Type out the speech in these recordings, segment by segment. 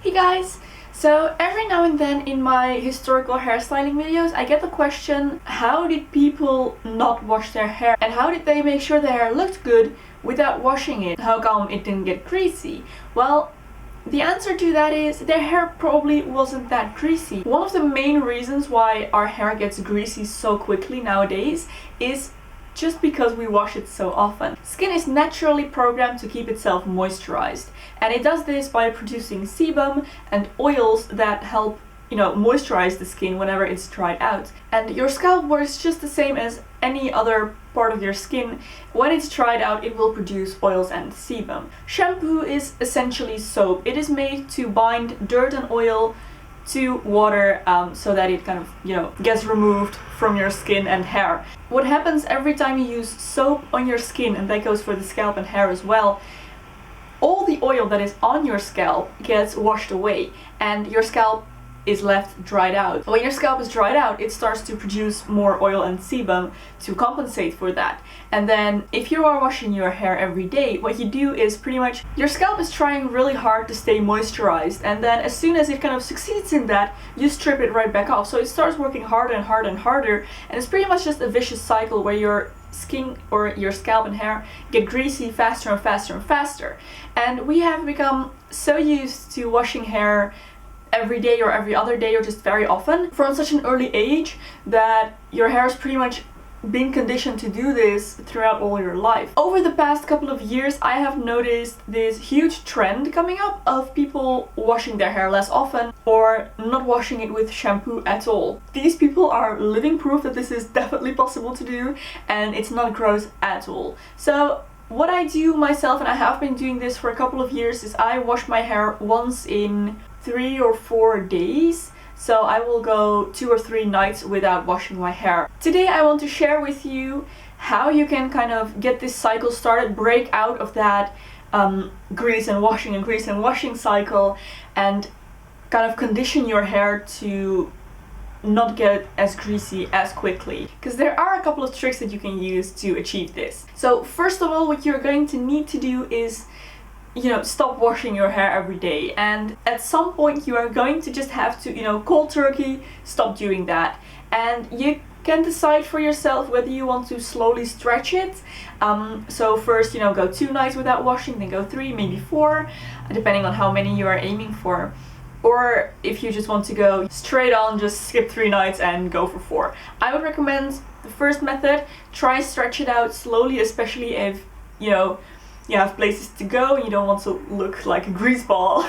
Hey guys! So every now and then in my historical hairstyling videos I get the question, how did people not wash their hair and how did they make sure their hair looked good without washing it? How come it didn't get greasy? Well, the answer to that is their hair probably wasn't that greasy. One of the main reasons why our hair gets greasy so quickly nowadays is just because we wash it so often. Skin is naturally programmed to keep itself moisturized, and it does this by producing sebum and oils that help, moisturize the skin whenever it's dried out. And your scalp works just the same as any other part of your skin. When it's dried out, it will produce oils and sebum. Shampoo is essentially soap. It is made to bind dirt and oil to water so that it gets removed from your skin and hair. What happens every time you use soap on your skin, and that goes for the scalp and hair as well, all the oil that is on your scalp gets washed away and your scalp is left dried out. When your scalp is dried out, it starts to produce more oil and sebum to compensate for that. And then if you are washing your hair every day, what you do is pretty much your scalp is trying really hard to stay moisturized, and then as soon as it kind of succeeds in that, you strip it right back off. So it starts working harder and harder and harder, and it's pretty much just a vicious cycle where your skin or your scalp and hair get greasy faster and faster and faster. And we have become so used to washing hair every day or every other day or just very often from such an early age that your hair has pretty much been conditioned to do this throughout all your life. Over the past couple of years, I have noticed this huge trend coming up of people washing their hair less often or not washing it with shampoo at all. These people are living proof that this is definitely possible to do and it's not gross at all. So what I do myself, and I have been doing this for a couple of years, is I wash my hair once in 3 or 4 days. So I will go 2 or 3 nights without washing my hair. Today I want to share with you how you can kind of get this cycle started, break out of that grease and washing cycle, and kind of condition your hair to not get as greasy as quickly. Because there are a couple of tricks that you can use to achieve this. So first of all, what you're going to need to do is stop washing your hair every day, and at some point you are going to just have to, cold turkey, stop doing that. And you can decide for yourself whether you want to slowly stretch it. So first, go 2 nights without washing, then go 3, maybe 4, depending on how many you are aiming for. Or if you just want to go straight on, just skip 3 nights and go for 4. I would recommend the first method. Try stretch it out slowly, especially if, you have places to go and you don't want to look like a grease ball.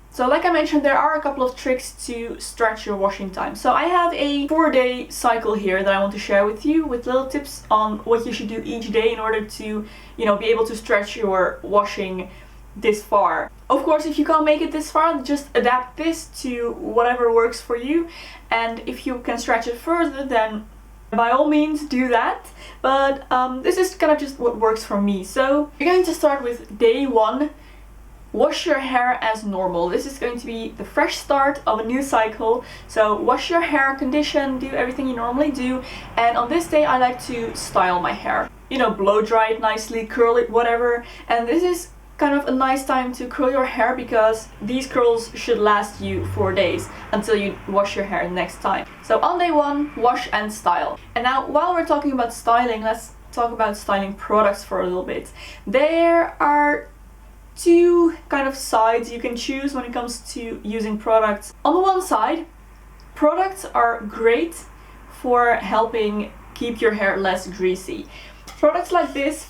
So like I mentioned, there are a couple of tricks to stretch your washing time. So I have a 4-day cycle here that I want to share with you, with little tips on what you should do each day in order to, be able to stretch your washing this far. Of course, if you can't make it this far, just adapt this to whatever works for you. And if you can stretch it further, then by all means do that, but this is kind of just what works for me. So you're going to start with day 1. Wash your hair as normal. This is going to be the fresh start of a new cycle. So wash your hair, condition, do everything you normally do, and on this day I like to style my hair. Blow dry it nicely, curl it, whatever. And this is kind of a nice time to curl your hair because these curls should last you 4 days until you wash your hair next time. So on day 1, wash and style. And now while we're talking about styling, let's talk about styling products for a little bit. There are 2 kind of sides you can choose when it comes to using products. On the one side, products are great for helping keep your hair less greasy. Products like this,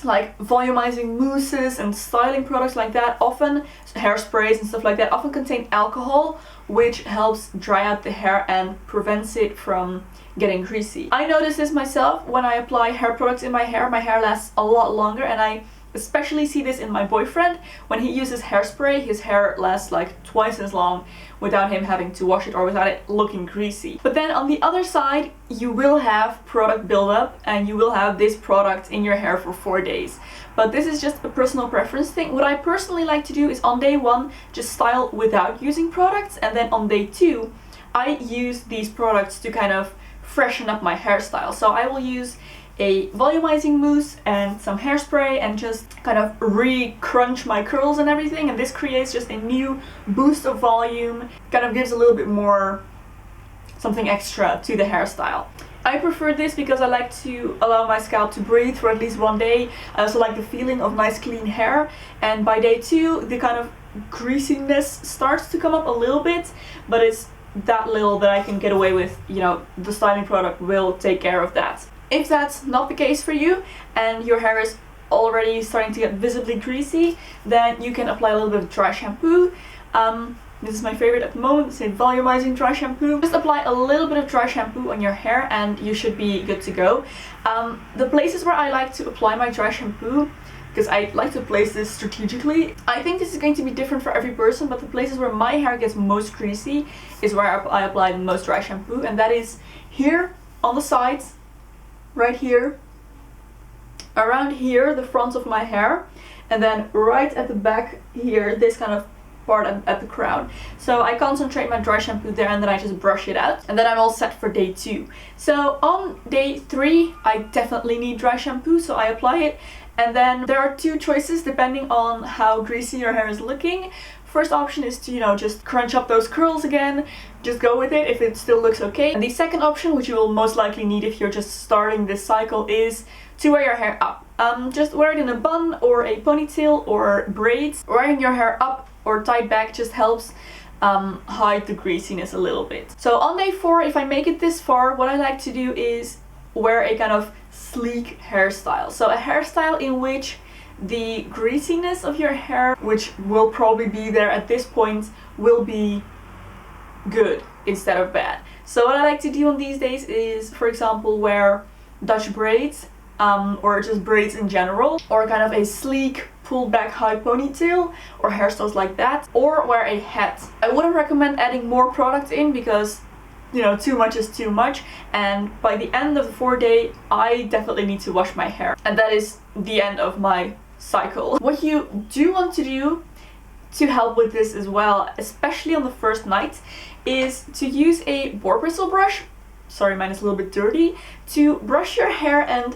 like volumizing mousses and styling products like that, often hairsprays and stuff like that, often contain alcohol, which helps dry out the hair and prevents it from getting greasy. I notice this myself when I apply hair products in my hair lasts a lot longer, and I especially see this in my boyfriend. When he uses hairspray, his hair lasts like twice as long without him having to wash it or without it looking greasy. But then on the other side, you will have product buildup and you will have this product in your hair for 4 days. But this is just a personal preference thing. What I personally like to do is on day 1, just style without using products, and then on day 2, I use these products to kind of freshen up my hairstyle. So I will use a volumizing mousse and some hairspray and just kind of re-crunch my curls and everything, and this creates just a new boost of volume, kind of gives a little bit more something extra to the hairstyle. I prefer this because I like to allow my scalp to breathe for at least one day. I also like the feeling of nice clean hair, and by day 2 the kind of greasiness starts to come up a little bit, but it's that little that I can get away with. You know, the styling product will take care of that. If that's not the case for you and your hair is already starting to get visibly greasy, then you can apply a little bit of dry shampoo. This is my favorite at the moment, it's a volumizing dry shampoo. Just apply a little bit of dry shampoo on your hair and you should be good to go. The places where I like to apply my dry shampoo, because I like to place this strategically, I think this is going to be different for every person, but the places where my hair gets most greasy is where I apply the most dry shampoo, and that is here on the sides, right here, around here, the front of my hair, and then right at the back here, this kind of part at the crown. So I concentrate my dry shampoo there and then I just brush it out, and then I'm all set for day 2. So on day 3 I definitely need dry shampoo, so I apply it, and then there are 2 choices depending on how greasy your hair is looking. First option is to, you know, just crunch up those curls again, just go with it if it still looks okay. And the second option, which you will most likely need if you're just starting this cycle, is to wear your hair up. Just wear it in a bun or a ponytail or braids. Wearing your hair up or tied back just helps hide the greasiness a little bit. So on day 4, if I make it this far, what I like to do is wear a kind of sleek hairstyle. So a hairstyle in which the greasiness of your hair, which will probably be there at this point, will be good instead of bad. So what I like to do on these days is, for example, wear Dutch braids, or just braids in general, or kind of a sleek pulled back high ponytail, or hairstyles like that, or wear a hat. I wouldn't recommend adding more product in because, you know, too much is too much, and by the end of the 4th day I definitely need to wash my hair, and that is the end of my cycle. What you do want to do to help with this as well, especially on the first night, is to use a boar bristle brush. Sorry, mine is a little bit dirty. To brush your hair, and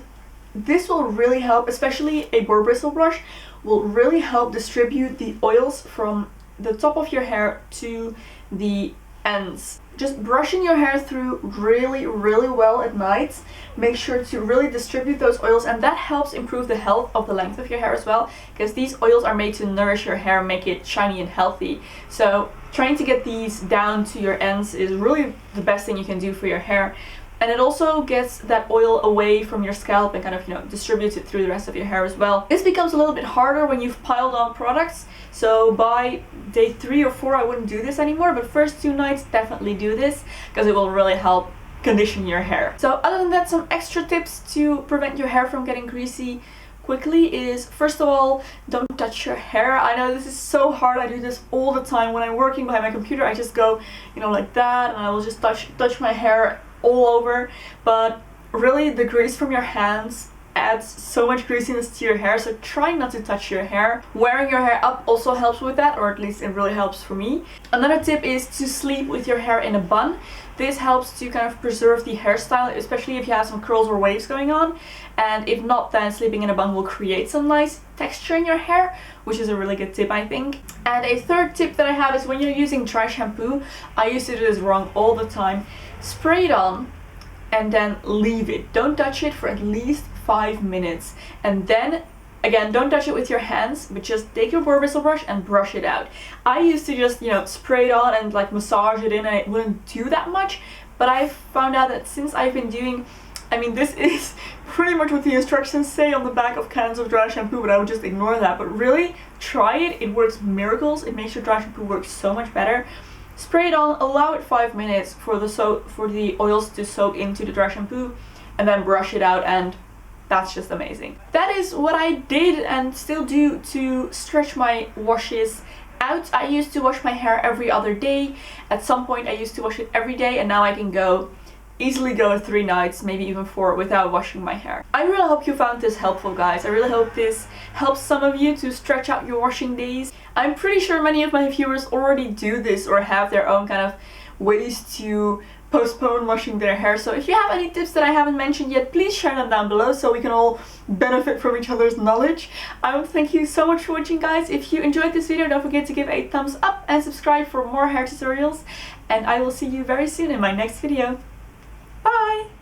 this will really help, especially a boar bristle brush will really help distribute the oils from the top of your hair to the ends. Just brushing your hair through really well at night, make sure to really distribute those oils, and that helps improve the health of the length of your hair as well, because these oils are made to nourish your hair, make it shiny and healthy. So trying to get these down to your ends is really the best thing you can do for your hair. And it also gets that oil away from your scalp and kind of, you know, distributes it through the rest of your hair as well. This becomes a little bit harder when you've piled on products, so by day 3 or 4 I wouldn't do this anymore, but first 2 nights definitely do this because it will really help condition your hair. So other than that, some extra tips to prevent your hair from getting greasy quickly is, first of all, don't touch your hair. I know this is so hard, I do this all the time when I'm working behind my computer. I just go, you know, like that, and I will just touch my hair all over, but really the grease from your hands adds so much greasiness to your hair, so try not to touch your hair. Wearing your hair up also helps with that, or at least it really helps for me. Another tip is to sleep with your hair in a bun. This helps to kind of preserve the hairstyle, especially if you have some curls or waves going on, and if not, then sleeping in a bun will create some nice texture in your hair, which is a really good tip, I think. And a third tip that I have is when you're using dry shampoo, I used to do this wrong all the time. Spray it on and then leave it. Don't touch it for at least 5 minutes, and then again, don't touch it with your hands, but just take your boar bristle brush and brush it out. I used to just, you know, spray it on and like massage it in, and it wouldn't do that much, but I found out that since I've been doing, I mean, this is pretty much what the instructions say on the back of cans of dry shampoo, but I would just ignore that. But really, try it. It works miracles. It makes your dry shampoo work so much better. Spray it on, allow it 5 minutes for the oils to soak into the dry shampoo, and then brush it out, and that's just amazing. That is what I did and still do to stretch my washes out. I used to wash my hair every other day. At some point I used to wash it every day, and now I can easily go 3 nights, maybe even 4, without washing my hair. I really hope you found this helpful, guys. I really hope this helps some of you to stretch out your washing days. I'm pretty sure many of my viewers already do this or have their own kind of ways to postpone washing their hair. So if you have any tips that I haven't mentioned yet, please share them down below so we can all benefit from each other's knowledge. Thank you so much for watching, guys. If you enjoyed this video, don't forget to give a thumbs up and subscribe for more hair tutorials, and I will see you very soon in my next video. Bye!